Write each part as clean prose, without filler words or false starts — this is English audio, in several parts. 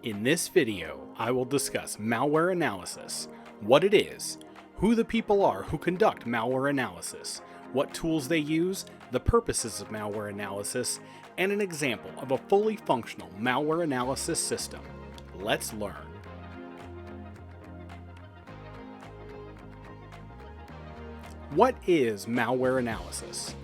In this video, I will discuss malware analysis, what it is, who the people are who conduct malware analysis, what tools they use, the purposes of malware analysis, and an example of a fully functional malware analysis system. Let's learn. What is malware analysis?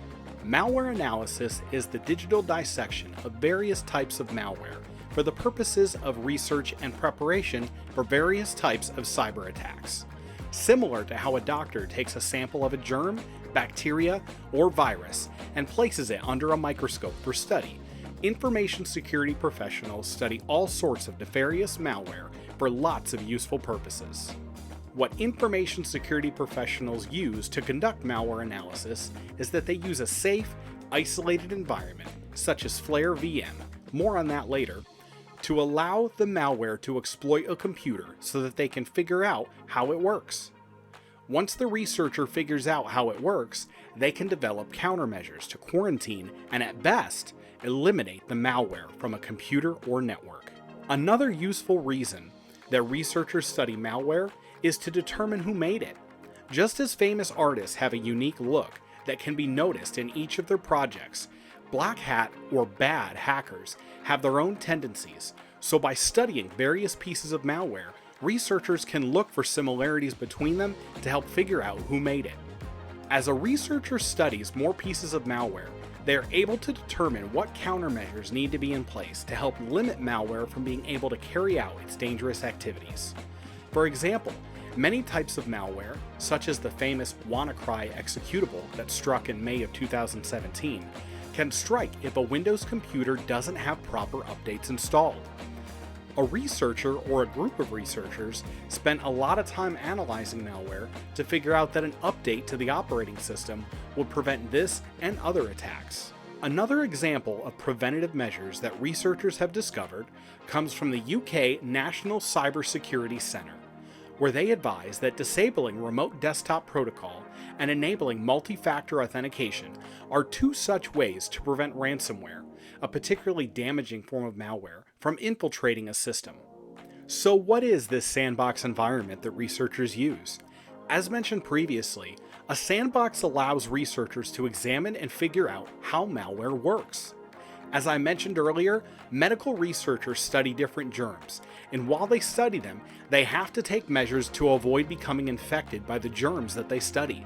Malware analysis is the digital dissection of various types of malware for the purposes of research and preparation for various types of cyber attacks. Similar to how a doctor takes a sample of a germ, bacteria, or virus and places it under a microscope for study, information security professionals study all sorts of nefarious malware for lots of useful purposes. What information security professionals use to conduct malware analysis is that they use a safe, isolated environment, such as Flare VM, more on that later, to allow the malware to exploit a computer so that they can figure out how it works. Once the researcher figures out how it works, they can develop countermeasures to quarantine and at best, eliminate the malware from a computer or network. Another useful reason that researchers study malware is to determine who made it. Just as famous artists have a unique look that can be noticed in each of their projects, black hat or bad hackers have their own tendencies, so by studying various pieces of malware, researchers can look for similarities between them to help figure out who made it. As a researcher studies more pieces of malware, they are able to determine what countermeasures need to be in place to help limit malware from being able to carry out its dangerous activities. For example, many types of malware, such as the famous WannaCry executable that struck in May of 2017, can strike if a Windows computer doesn't have proper updates installed. A researcher or a group of researchers spent a lot of time analyzing malware to figure out that an update to the operating system would prevent this and other attacks. Another example of preventative measures that researchers have discovered comes from the UK National Cybersecurity Centre, where they advise that disabling remote desktop protocol and enabling multi-factor authentication are two such ways to prevent ransomware, a particularly damaging form of malware, from infiltrating a system. So what is this sandbox environment that researchers use? As mentioned previously, a sandbox allows researchers to examine and figure out how malware works. As I mentioned earlier, medical researchers study different germs, and while they study them, they have to take measures to avoid becoming infected by the germs that they study.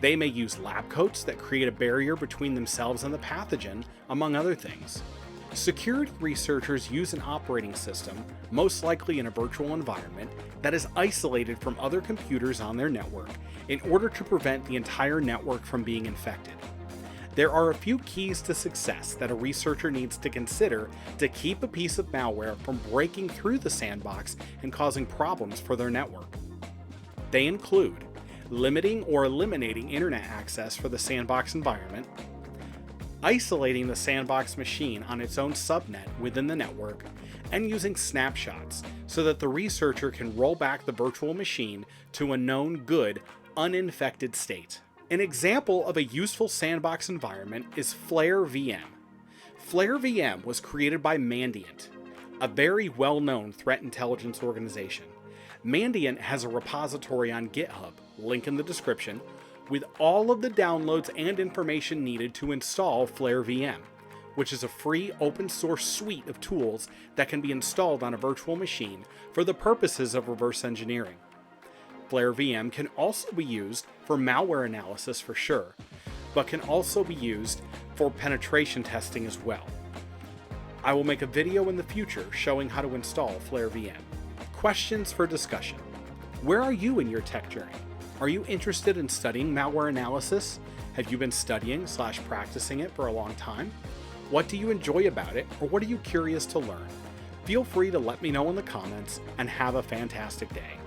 They may use lab coats that create a barrier between themselves and the pathogen, among other things. Security researchers use an operating system, most likely in a virtual environment, that is isolated from other computers on their network in order to prevent the entire network from being infected. There are a few keys to success that a researcher needs to consider to keep a piece of malware from breaking through the sandbox and causing problems for their network. They include limiting or eliminating internet access for the sandbox environment, isolating the sandbox machine on its own subnet within the network, and using snapshots so that the researcher can roll back the virtual machine to a known good, uninfected state. An example of a useful sandbox environment is Flare VM. Flare VM was created by Mandiant, a very well-known threat intelligence organization. Mandiant has a repository on GitHub, link in the description, with all of the downloads and information needed to install Flare VM, which is a free open source suite of tools that can be installed on a virtual machine for the purposes of reverse engineering. Flare VM can also be used for malware analysis for sure, but can also be used for penetration testing as well. I will make a video in the future showing how to install Flare VM. Questions for discussion. Where are you in your tech journey? Are you interested in studying malware analysis? Have you been studying/practicing it for a long time? What do you enjoy about it, or what are you curious to learn? Feel free to let me know in the comments, and have a fantastic day.